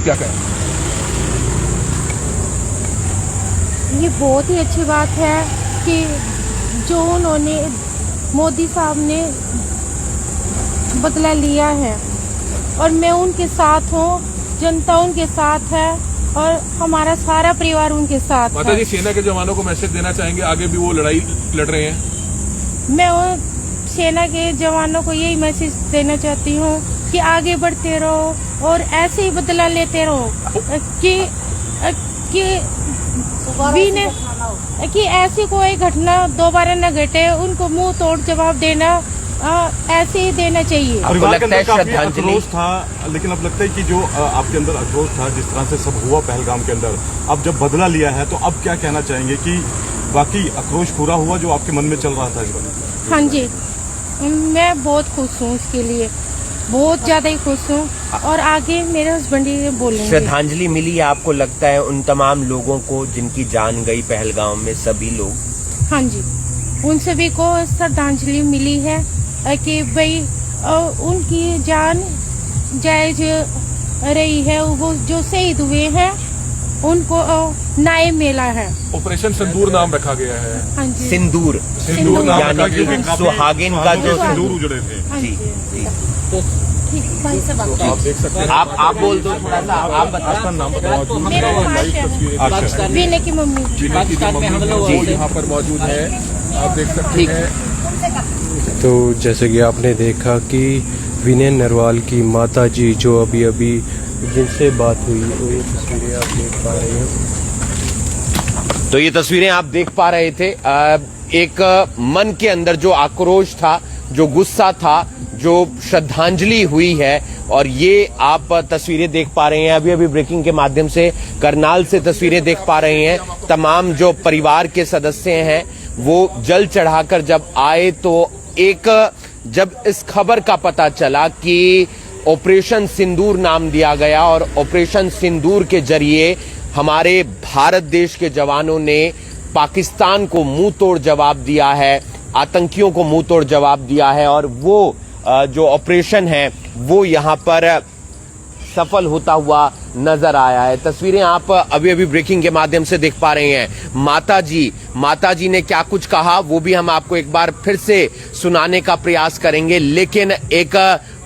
क्या कहें? ये बहुत ही अच्छी बात है कि जो उन्होंने मोदी साहब ने बदला लिया है और मैं उनके साथ हूँ, जनता उनके साथ है और हमारा सारा परिवार उनके साथ माता है। जी, सेना के जवानों को मैसेज देना चाहेंगे, आगे भी वो लड़ाई लड़ रहे हैं? मैं सेना के जवानों को यही मैसेज देना चाहती हूँ कि आगे बढ़ते रहो और ऐसे ही बदला लेते रहो कि ऐसी कोई घटना दोबारा न घटे। उनको मुंह तोड़ जवाब देना ऐसे ही देना चाहिए। आपको लगता है श्रद्धांजलि था, लेकिन अब लगता है कि जो आपके अंदर आक्रोश था, जिस तरह से सब हुआ पहलगाम के अंदर, अब जब बदला लिया है तो अब क्या कहना चाहेंगे कि बाकी आक्रोश पूरा हुआ जो आपके मन में चल रहा था इस बार? हाँ जी, मैं बहुत खुश हूँ इसके लिए, बहुत ज्यादा ही खुश हूँ और आगे मेरे हस्बैंड ही बोलेंगे। श्रद्धांजलि मिली है आपको लगता है उन तमाम लोगों को जिनकी जान गई पहलगाम में, सभी लोग? हाँ जी, उन सभी को श्रद्धांजलि मिली है कि भाई उनकी जान जायज रही है। वो जो शहीद हुए हैं उनको न्याय मिला है। ऑपरेशन सिंदूर नाम रखा गया है। हाँ जी, सिंदूर नाम यानी रखा गया है। सुहागिन का जो सिंदूर उजड़े थे। हाँ जी जी। जी तो आप देख सकते हैं, आप बोल दो थोड़ा सा, आप बताओ। आपका नाम बताओ। मेरा नाम आशा है, वीने की मम्मी। वो यहाँ पर मौजूद है, आप देख सकते हैं। तो जैसे कि आपने देखा कि विनय नरवाल की माता जी जो अभी अभी जिनसे बात हुई, वो ये तस्वीरें आप देख पा रहे हैं। तो ये तस्वीरें आप देख पा रहे थे। एक मन के अंदर जो आक्रोश था, जो गुस्सा था, जो श्रद्धांजलि हुई है, और ये आप तस्वीरें देख पा रहे हैं। अभी अभी ब्रेकिंग के माध्यम से करनाल से तस्वीरें देख पा रहे हैं। तमाम जो परिवार के सदस्य हैं वो जल चढ़ाकर जब आए तो जब इस खबर का पता चला कि ऑपरेशन सिंदूर नाम दिया गया और ऑपरेशन सिंदूर के जरिए हमारे भारत देश के जवानों ने पाकिस्तान को मुंह तोड़ जवाब दिया है, आतंकियों को मुंह तोड़ जवाब दिया है, और वो जो ऑपरेशन है वो यहां पर सफल होता हुआ नजर आया है। तस्वीरें आप अभी अभी ब्रेकिंग के माध्यम से देख पा रहे हैं। माता जी ने क्या कुछ कहा वो भी हम आपको एक बार फिर से सुनाने का प्रयास करेंगे, लेकिन एक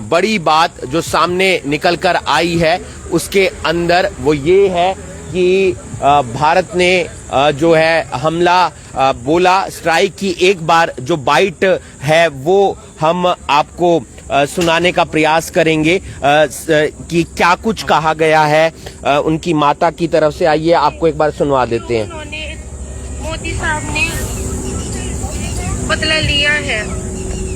बड़ी बात जो सामने निकल कर आई है उसके अंदर वो ये है कि भारत ने जो है हमला बोला, स्ट्राइक की एक बार जो बाइट है वो हम आपको सुनाने का प्रयास करेंगे कि क्या कुछ कहा गया है उनकी माता की तरफ से। आइए आपको एक बार सुनवा देते हैं। मोदी साहब ने बदला लिया है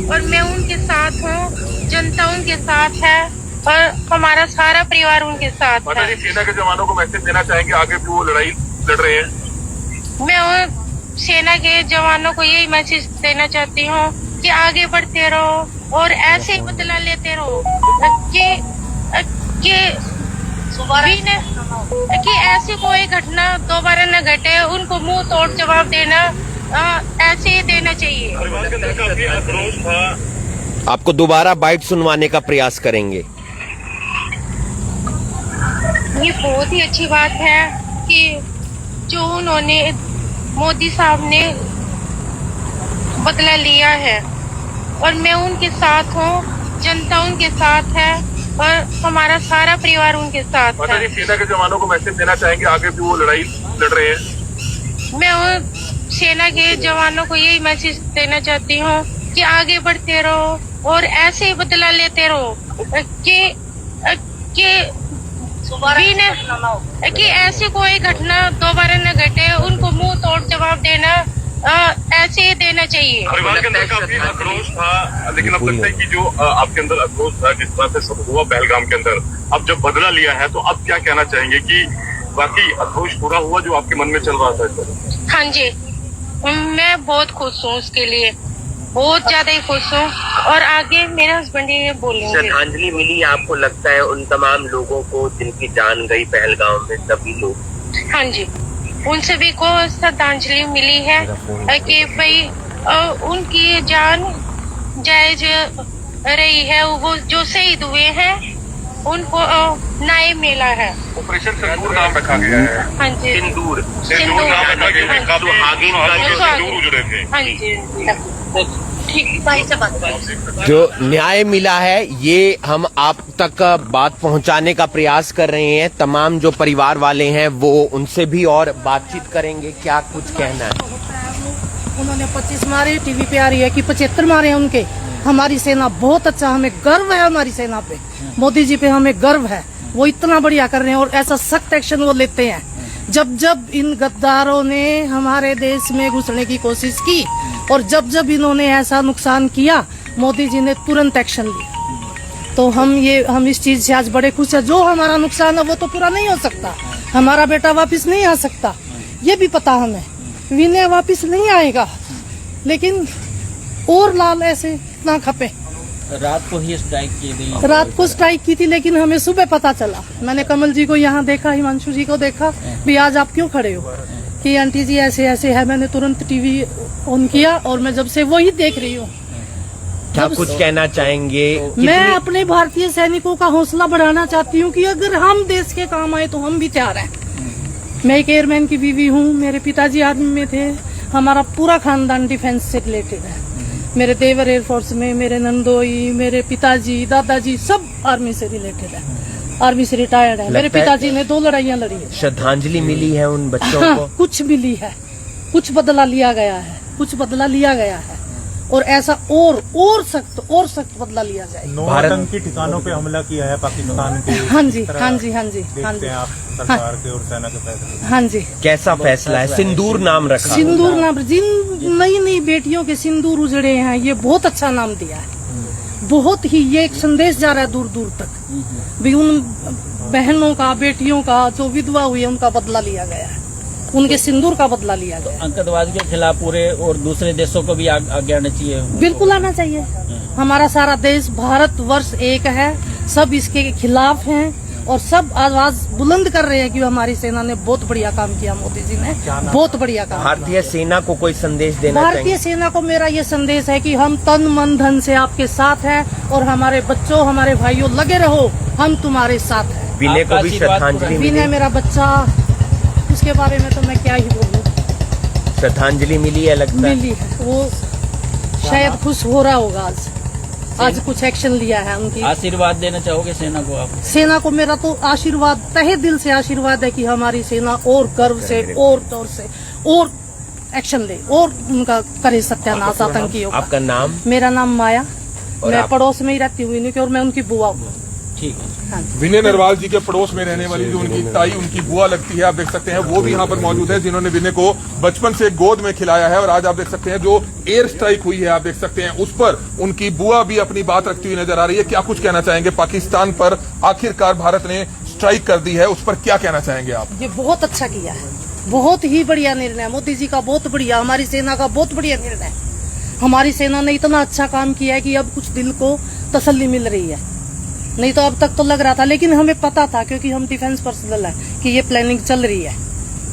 और मैं उनके साथ हूँ, जनता उनके साथ है और हमारा सारा परिवार उनके साथ माता है। जी, सेना के जवानों को मैसेज देना चाहेंगे, आगे भी वो लड़ाई लड़ रहे हैं? मैं सेना के जवानों को यही मैसेज देना चाहती हूँ कि आगे बढ़ते रहो और ऐसे ही बदला लेते रहो कि ऐसी कोई घटना दोबारा न घटे। उनको मुंह तोड़ जवाब देना ऐसे ही देना चाहिए। आक्रोश था। आपको दोबारा बाइट सुनवाने का प्रयास करेंगे। ये बहुत ही अच्छी बात है कि जो उन्होंने मोदी साहब ने बदला लिया है और मैं उनके साथ हूँ, जनता उनके साथ है और हमारा सारा परिवार उनके साथ माता जी, है। सेना के जवानों को मैसेज देना चाहेंगे, आगे भी वो लड़ाई लड़ रहे हैं? मैं सेना के जवानों को यही मैसेज देना चाहती हूँ कि आगे बढ़ते रहो और ऐसे ही बदला लेते रहो कि ऐसी कोई घटना दोबारा न घटे। उनको मुंह तोड़ जवाब देना ऐसे ही देना चाहिए। परिवार के अंदर काफी आक्रोश था, लेकिन अब लगता है कि जो आपके अंदर आक्रोश था, जिस तरह से सब हुआ पहलगाम के अंदर, अब जब बदला लिया है तो अब क्या कहना चाहेंगे कि बाकी आक्रोश पूरा हुआ जो आपके मन में चल रहा था इस पर? हाँ जी, मैं बहुत खुश हूँ उसके लिए, बहुत ज्यादा ही खुश हूँ और आगे मेरे हस्बैंड ये बोलेंगे। श्रद्धांजलि मिली आपको लगता है उन तमाम लोगों को जिनकी जान गई पहलगाम में, सभी लोग? हाँ जी, उन सभी को श्रद्धांजलि मिली है कि भाई उनकी जान जायज रही है। वो जो शहीद हुए हैं उनको न्याय मिला है। ऑपरेशन सिंदूर नाम रखा गया है। हाँ जी, सिंदूर नाम रखा गया है। काफी आगे सिंदूर उजड़े थे। हाँ जी, ठीक भाई से बात। जो न्याय मिला है ये हम आप तक बात पहुंचाने का प्रयास कर रहे हैं। तमाम जो परिवार वाले हैं वो उनसे भी और बातचीत करेंगे। क्या कुछ कहना है? उन्होंने 25 मारे, टीवी पे आ रही है कि 75 मारे हैं उनके। हमारी सेना बहुत अच्छा, हमें गर्व है हमारी सेना पे, मोदी जी पे हमें गर्व है। वो इतना बढ़िया कर रहे हैं और ऐसा सख्त एक्शन वो लेते हैं। जब जब इन गद्दारों ने हमारे देश में घुसने की कोशिश की और जब जब इन्होंने ऐसा नुकसान किया, मोदी जी ने तुरंत एक्शन लिया। तो हम इस चीज से आज बड़े खुश हैं। जो हमारा नुकसान है वो तो पूरा नहीं हो सकता, हमारा बेटा वापस नहीं आ सकता, ये भी पता हमें। विनय वापस नहीं आएगा, लेकिन और लाल ऐसे ना खपे। रात को ही स्ट्राइक की गई। रात को स्ट्राइक की थी, लेकिन हमें सुबह पता चला। मैंने कमल जी को यहाँ देखा, हिमांशु जी को देखा भी आज आप क्यों खड़े हो, कि आंटी जी ऐसे ऐसे है। मैंने तुरंत टीवी ऑन किया और मैं जब से वही देख रही हूँ। क्या कुछ कहना चाहेंगे? मैं अपने भारतीय सैनिकों का हौसला बढ़ाना चाहती हूँ कि अगर हम देश के काम आए तो हम भी तैयार हैं। मैं एक एयरमैन की बीवी हूँ, मेरे पिताजी आर्मी में थे, हमारा पूरा खानदान डिफेंस से रिलेटेड है। मेरे देवर एयरफोर्स में, मेरे नंदोई, मेरे पिताजी, दादाजी सब आर्मी से रिलेटेड है, आर्मी से रिटायर्ड है। मेरे पिताजी ने 2 लड़ाइयाँ लड़ी है। श्रद्धांजलि मिली है उन बच्चों हाँ, को? कुछ मिली है, कुछ बदला लिया गया है, कुछ बदला लिया गया है और ऐसा और सख्त बदला लिया जाए। 9 आतंकी ठिकानों पे हमला किया है पाकिस्तान के। हाँ जी, हाँ जी, हाँ जी, हाँ देखते जी। हैं आप सरकार के और सेना के फैसले। हाँ जी, कैसा फैसला है? सिंदूर नाम रखा। सिंदूर नाम, जिन नई नई बेटियों के सिंदूर उजड़े हैं, ये बहुत अच्छा नाम दिया है। बहुत ही ये एक संदेश जा रहा है दूर दूर तक भी उन बहनों का, बेटियों का जो विधवा हुई है उनका बदला लिया गया है, उनके सिंदूर का बदला लिया गया। आतंकवाद के खिलाफ पूरे और दूसरे देशों को भी आगे आना चाहिए। बिल्कुल आना चाहिए। हमारा सारा देश भारत वर्ष एक है, सब इसके खिलाफ हैं और सब आवाज बुलंद कर रहे हैं कि हमारी सेना ने बहुत बढ़िया काम किया, मोदी जी ने बहुत बढ़िया काम किया। भारतीय सेना को कोई संदेश देना भारतीय चाहिए? सेना को मेरा ये संदेश है कि हम तन मन धन से आपके साथ हैं और हमारे बच्चों, हमारे भाइयों, लगे रहो, हम तुम्हारे साथ हैं। विनय को भी श्रद्धांजलि मिली? विनय मेरा बच्चा, उसके बारे में तो मैं क्या ही बोलूं। श्रद्धांजलि मिली है लगता है? मिली है, वो शायद खुश हो रहा होगा आज कुछ एक्शन लिया है उनकी। आशीर्वाद देना चाहोगे सेना को आप? सेना को मेरा तो आशीर्वाद, तहे दिल से आशीर्वाद है कि हमारी सेना और गर्व से और जोर से और एक्शन ले और उनका करे सत्यानाश आतंकियों का। आपका नाम? मेरा नाम माया, और मैं आप? पड़ोस में ही रहती हूँ इन्हीं के, और मैं उनकी बुआ हूँ। ठीक है। विनय नरवाल जी के पड़ोस में रहने वाली जो उनकी ताई, उनकी बुआ लगती है, आप देख सकते हैं, वो भी यहाँ पर मौजूद है, जिन्होंने विनय को बचपन से गोद में खिलाया है। और आज आप देख सकते हैं जो एयर स्ट्राइक हुई है, आप देख सकते हैं उस पर उनकी बुआ भी अपनी बात रखती हुई नजर आ रही है। क्या कुछ कहना चाहेंगे? पाकिस्तान पर आखिरकार भारत ने स्ट्राइक कर दी है, उस पर क्या कहना चाहेंगे आप? ये बहुत अच्छा किया है, बहुत ही बढ़िया निर्णय मोदी जी का, बहुत बढ़िया, हमारी सेना का बहुत बढ़िया निर्णय। हमारी सेना ने इतना अच्छा काम किया है कि अब कुछ दिल को तसल्ली मिल रही है। नहीं तो अब तक तो लग रहा था, लेकिन हमें पता था क्योंकि हम डिफेंस पर्सनल है कि ये प्लानिंग चल रही है।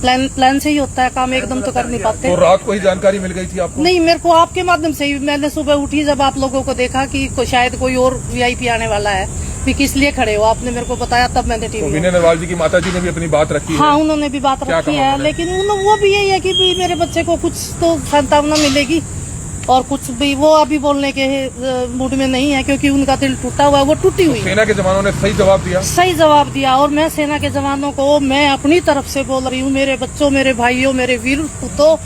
प्लान से ही होता है काम, एकदम तो कर नहीं पाते। तो रात को ही जानकारी मिल गई थी आपको? नहीं, मेरे को आपके माध्यम से ही, मैंने सुबह उठी जब आप लोगों को देखा कि शायद कोई और वीआईपी आने वाला है, भी किस लिए खड़े हो, आपने मेरे को बताया, तब मैंने तो टीवी। विनय नरवाल जी की माताजी ने भी अपनी बात रखी हाँ, है? उन्होंने भी बात क्या रखी कहा है, उन्होंने? लेकिन वो भी यही है कि भी मेरे बच्चे को कुछ तो सांत्वना मिलेगी और कुछ भी वो अभी बोलने के मूड में नहीं है क्योंकि उनका दिल टूटा हुआ है, वो टूटी हुई है। सेना के जवानों ने सही जवाब दिया? सही जवाब दिया और मैं सेना के जवानों को मैं अपनी तरफ से बोल रही हूँ, मेरे बच्चों, मेरे भाइयों, मेरे वीर पुत्रों,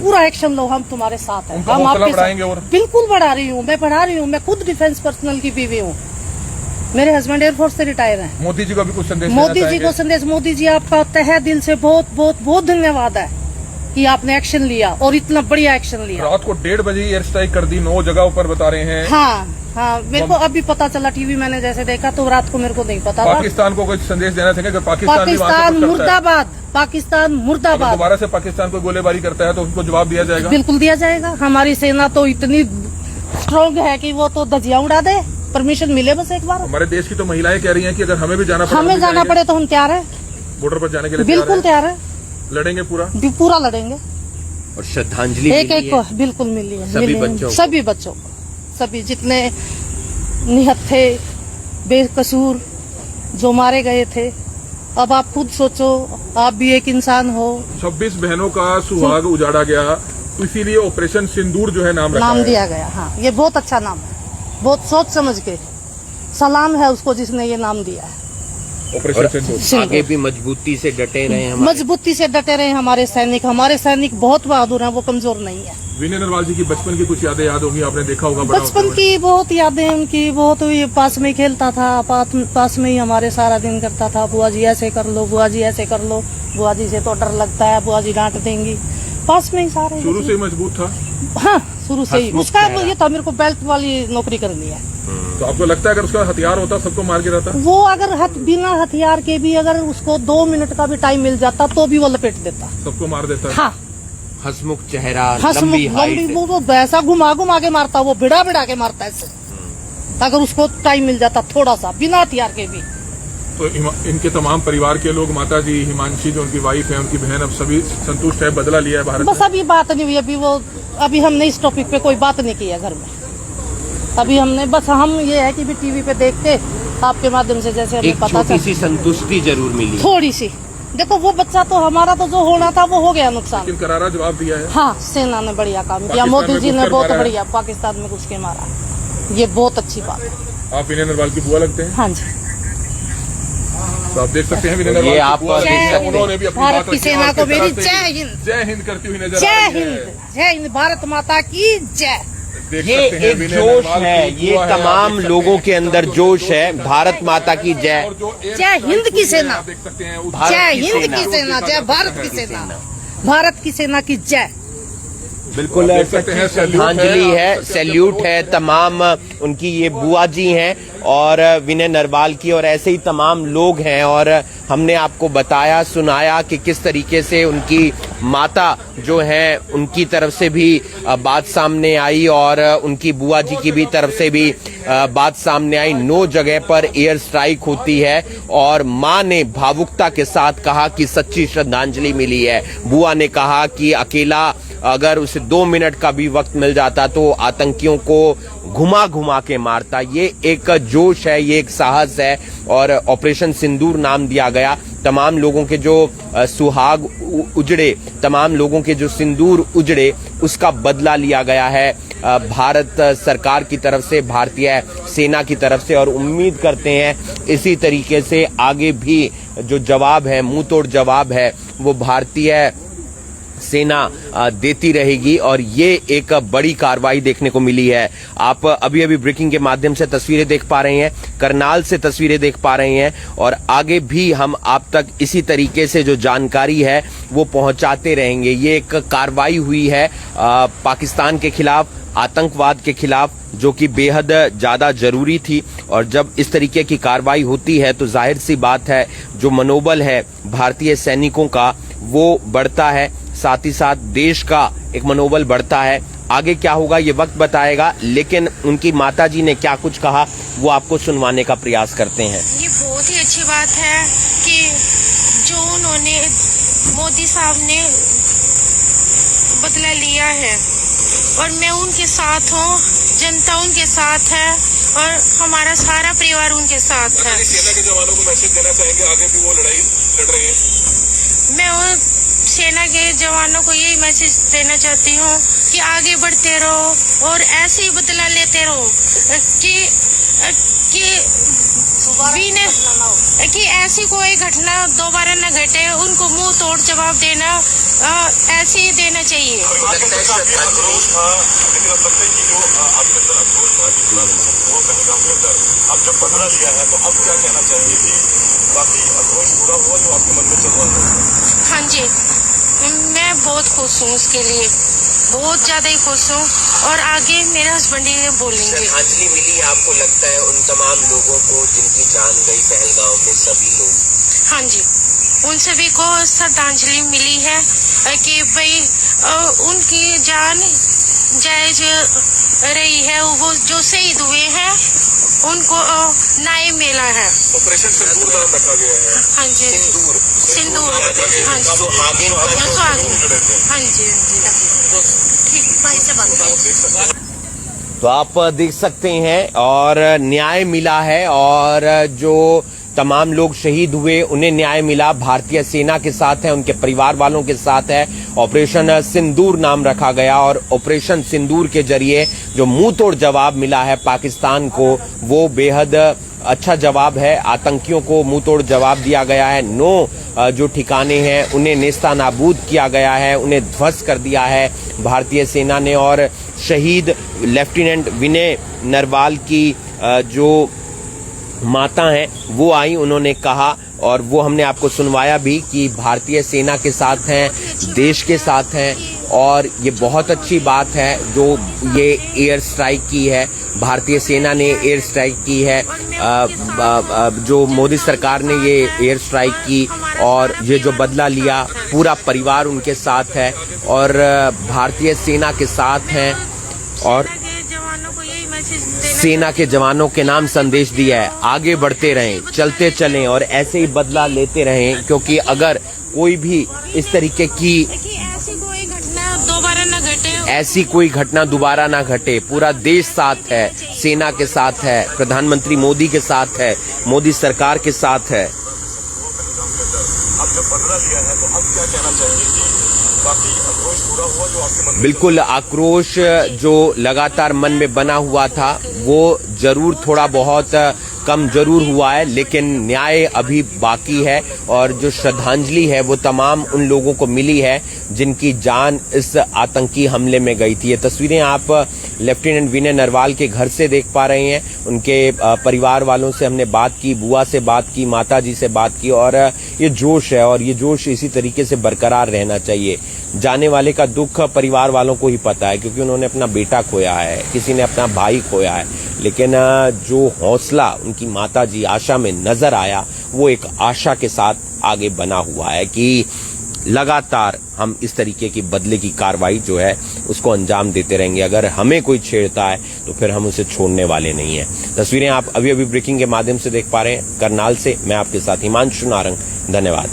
पूरा एक्शन लो, हम तुम्हारे साथ हैं। उनका हम हौसला आपके बढ़ाएंगे साथ और? बिल्कुल बढ़ा रही हूँ, मैं बढ़ा रही हूँ। मैं खुद डिफेंस पर्सनल की बीवी हूँ, मेरे हस्बैंड एयरफोर्स से रिटायर हैं। मोदी जी को भी कुछ संदेश देना मोदी जी चाहेंगे? को संदेश, मोदी जी आपका तहे दिल से बहुत बहुत बहुत धन्यवाद है कि आपने एक्शन लिया और इतना बढ़िया एक्शन लिया। रात को 1:30 बजे एयर स्ट्राइक कर दी, 9 जगहों पर बता रहे हैं। हाँ, मेरे को अभी पता चला, टीवी मैंने जैसे देखा, तो रात को मेरे को नहीं पता था। पाकिस्तान को कुछ संदेश देना चाहेंगे? अगर पाकिस्तान भी वहाँ से पाकिस्तान कुछ करता है, मुर्दाबाद, पाकिस्तान अगर मुर्दाबाद। दोबारा से पाकिस्तान को गोलीबारी करता है तो उनको जवाब दिया जाएगा? बिल्कुल दिया जाएगा। हमारी सेना तो इतनी स्ट्रांग है कि वो तो धजिया उड़ा दे, परमिशन मिले बस एक बार। हमारे देश की तो महिलाएं कह रही हैं कि अगर हमें भी जाना पड़े, हमें जाना पड़े तो हम तैयार है, बॉर्डर पर जाने के लिए बिल्कुल तैयार है, लड़ेंगे पूरा। पूरा लड़ेंगे। और श्रद्धांजलि एक मिली एक है? को बिल्कुल मिली है, सभी मिली है। बच्चों को? सभी बच्चों को, सभी जितने निहत्थे, बेकसूर, जो मारे गए थे। अब आप खुद सोचो, आप भी एक इंसान हो। 26 बहनों का सुहाग उजाड़ा गया, तो इसीलिए ऑपरेशन सिंदूर जो है नाम रखा नाम है। दिया गया। हाँ, ये बहुत अच्छा नाम है, बहुत सोच समझ के। सलाम है उसको जिसने ये नाम दिया है। ऑपरेशन सिंदूर। आगे भी मजबूती से डटे रहे हमारे मजबूती से डटे रहे हमारे सैनिक। हमारे सैनिक बहुत बहादुर हैं, वो कमजोर नहीं है। विनय नरवाल जी की बचपन की कुछ यादें याद होंगी, आपने देखा होगा बड़ा बचपन होते हुए। की बहुत यादें उनकी, बहुत ये पास में ही खेलता था, पास में ही हमारे सारा दिन करता था। बुआ जी ऐसे कर लो, बुआ जी ऐसे कर लो, बुआ जी से तो डर लगता है, बुआ जी डांट देंगी। पास में ही सारे। शुरू से ही मजबूत था। हाँ, शुरू से ही हंसमुख उसका चेहरा। ये था, मेरे को बेल्ट वाली नौकरी करनी है। तो आपको लगता है अगर उसका हथियार होता सबको मार के रहता? वो अगर बिना हथियार के भी अगर उसको 2 मिनट का भी टाइम मिल जाता तो भी वो लपेट देता। सबको मार देता? हाँ, हंसमुख चेहरा, हंसमुख लंबी लंबी, हाइट। वो ऐसा घुमा घुमा के मारता, वो भिड़ा भिड़ा के मारता है ऐसे। अगर उसको टाइम मिल जाता थोड़ा सा, बिना हथियार के भी। तो इनके तमाम परिवार के लोग, माता जी, हिमांशी जो उनकी वाइफ है, उनकी बहन, अब सभी संतुष्ट है, बदला लिया है भारत बस ने? अभी बात नहीं हुई, अभी हमने इस टॉपिक पे कोई बात नहीं की है घर में। अभी हमने बस हम ये है कि भी टीवी पे देख के आपके माध्यम से जैसे हमें एक पता छोटी चल, सी संतुष्टि जरूर मिली। थोड़ी सी। देखो वो बच्चा तो हमारा तो जो होना था वो हो गया नुकसान। लेकिन करारा जवाब दिया है। हाँ, सेना ने बढ़िया काम किया, पाकिस्तान मोदी में जी ने घुसकर बहुत मारा है। बढ़िया पाकिस्तान में घुस के मारा। ये बहुत अच्छी बात है। आप विनय नरवाल की बुआ लगते हैं, हाँ जी। तो आप देख सकते हैं विनय ये नरवाल की आप बुआ देख लगती हैं। सकते हैं। उन्होंने भी अपनी भारत बात की रखी सेना और को किस तरह मेरी से जय हिंद। जय हिंद करती हुई नजर जय आ रही हिंद, है। जय हिंद, भारत माता की जय। देख ये सकते हैं एक विनय जोश नरवाल है, की ये बुआ है, आप तमाम देख सकते लोगों हैं। के अंदर जोश है। भारत माता की जय। और जो एयर जय हिंद स्ट्राइक की हुई है, सेना। आप देख सकते हैं उस- भारत जय की हिंद सेना। की सेना, जय भारत की सेना, भारत की सेना की जय। बिल्कुल आप देख सकते हैं, श्रद्धांजलि है, आप सैल्यूट है तमाम उनकी ये बुआ जी हैं और विनय नरवाल की, और ऐसे ही तमाम लोग हैं। और हमने आपको बताया, सुनाया कि किस तरीके से उनकी माता जो है उनकी तरफ से भी बात सामने आई और उनकी बुआ जी की भी तरफ से भी बात सामने आई। 9 जगह पर एयर स्ट्राइक होती है और मां ने भावुकता के साथ कहा कि सच्ची श्रद्धांजलि मिली है। बुआ ने कहा कि अकेला अगर उसे 2 मिनट का भी वक्त मिल जाता तो आतंकियों को घुमा घुमा के मारता। ये एक जोश है, ये एक साहस है और ऑपरेशन सिंदूर नाम दिया गया। तमाम लोगों के जो सुहाग उजड़े, तमाम लोगों के जो सिंदूर उजड़े, उसका बदला लिया गया है भारत सरकार की तरफ से, भारतीय सेना की तरफ से। और उम्मीद करते हैं इसी तरीके से आगे भी जो जवाब है, मुंह तोड़ जवाब है, वो भारतीय सेना देती रहेगी। और ये एक बड़ी कार्रवाई देखने को मिली है। आप अभी अभी ब्रेकिंग के माध्यम से तस्वीरें देख पा रहे हैं, करनाल से तस्वीरें देख पा रहे हैं और आगे भी हम आप तक इसी तरीके से जो जानकारी है वो पहुंचाते रहेंगे। ये एक कार्रवाई हुई है पाकिस्तान के खिलाफ, आतंकवाद के खिलाफ, जो कि बेहद ज्यादा जरूरी थी। और जब इस तरीके की कार्रवाई होती है तो जाहिर सी बात है जो मनोबल है भारतीय सैनिकों का वो बढ़ता है, साथ ही साथ देश का एक मनोबल बढ़ता है। आगे क्या होगा ये वक्त बताएगा, लेकिन उनकी माताजी ने क्या कुछ कहा वो आपको सुनवाने का प्रयास करते हैं। ये बहुत ही अच्छी बात है कि जो उन्होंने मोदी साहब ने बदला लिया है और मैं उनके साथ हूँ, जनता उनके साथ है और हमारा सारा परिवार उनके साथ है। सेना के जवानों को मैसेज देना चाहेंगे, आगे भी वो लड़ाई लड़ रहे हैं। मैं उन सेना के जवानों को यही मैसेज देना चाहती हूँ कि आगे बढ़ते रहो और ऐसे ही बदला लेते रहो कि ऐसी कोई घटना दोबारा न घटे। उनको मुंह तोड़ जवाब देना ऐसे ही देना चाहिए। आक्रोश था, लेकिन अब लगता है कि जो आपके अंदर आक्रोश था जिस तरह से वो पहलगाम के अंदर, अब जब बदला लिया है तो अब क्या कहना चाहिए कि बाकी आक्रोश पूरा हुआ जो आपके मन में चल रहा था? हाँ जी, मैं बहुत खुश हूँ उसके लिए, बहुत ज्यादा ही खुश हूँ और आगे मेरे हस्बैंड ही बोलेंगे। श्रद्धांजलि मिली आपको लगता है उन तमाम लोगों को जिनकी जान गई पहलगाम में, सभी लोग? हाँ जी, उन सभी को श्रद्धांजलि मिली है कि भाई उनकी जान जायज रही है, वो जो शहीद हुए हैं उनको न्याय मिला है। ऑपरेशन सिंदूर नाम रखा गया है। हाँ जी, सिंदूर, हाँ जी, सुहागिन का हाँ जी, ठीक, भाई से बात। तो आप देख सकते हैं और न्याय मिला है और जो तमाम लोग शहीद हुए, उन्हें न्याय मिला, भारतीय सेना के साथ है, उनके परिवार वालों के साथ है। ऑपरेशन सिंदूर नाम रखा गया और ऑपरेशन सिंदूर के जरिए जो मुंह तोड़ जवाब मिला है पाकिस्तान को, वो बेहद अच्छा जवाब है। आतंकियों को मुंह तोड़ जवाब दिया गया है। 9 जो ठिकाने हैं उन्हें नेस्तानाबूद किया गया है, उन्हें ध्वस्त कर दिया है भारतीय सेना ने। और शहीद लेफ्टिनेंट विनय नरवाल की जो माता हैं वो आई, उन्होंने कहा और वो हमने आपको सुनवाया भी कि भारतीय सेना के साथ हैं, देश के साथ हैं। और ये बहुत अच्छी बात है जो ये एयर स्ट्राइक की है, भारतीय सेना ने एयर स्ट्राइक की है, जो मोदी सरकार ने ये एयर स्ट्राइक की और ये जो बदला लिया, पूरा परिवार उनके साथ है और भारतीय सेना के साथ हैं और सेना के जवानों के नाम संदेश दिया है, आगे बढ़ते रहें, चलते चलें और ऐसे ही बदला लेते रहें, क्योंकि अगर कोई भी इस तरीके की ऐसी कोई घटना दोबारा ना घटे। पूरा देश साथ है, सेना के साथ है, प्रधानमंत्री मोदी के साथ है, मोदी सरकार के साथ है। अब जब बदला लिया है तो अब क्या कहना चाहिए कि बाकी आक्रोश पूरा हुआ जो आपके मन में? बिल्कुल, आक्रोश जो लगातार मन में बना हुआ था वो जरूर थोड़ा बहुत कम जरूर हुआ है, लेकिन न्याय अभी बाकी है और जो श्रद्धांजलि है वो तमाम उन लोगों को मिली है जिनकी जान इस आतंकी हमले में गई थी। ये तस्वीरें आप लेफ्टिनेंट विनय नरवाल के घर से देख पा रहे हैं। उनके परिवार वालों से हमने बात की, बुआ से बात की, माता जी से बात की और ये जोश है और ये जोश इसी तरीके से बरकरार रहना चाहिए। जाने वाले का दुख परिवार वालों को ही पता है, क्योंकि उन्होंने अपना बेटा खोया है, किसी ने अपना भाई खोया है, लेकिन जो हौसला उनकी माता जी आशा में नजर आया वो एक आशा के साथ आगे बना हुआ है कि लगातार हम इस तरीके की बदले की कार्रवाई जो है उसको अंजाम देते रहेंगे। अगर हमें कोई छेड़ता है तो फिर हम उसे छोड़ने वाले नहीं हैं। तस्वीरें आप अभी ब्रेकिंग के माध्यम से देख पा रहे हैं। करनाल से मैं आपके साथ हिमांशु नारंग, धन्यवाद।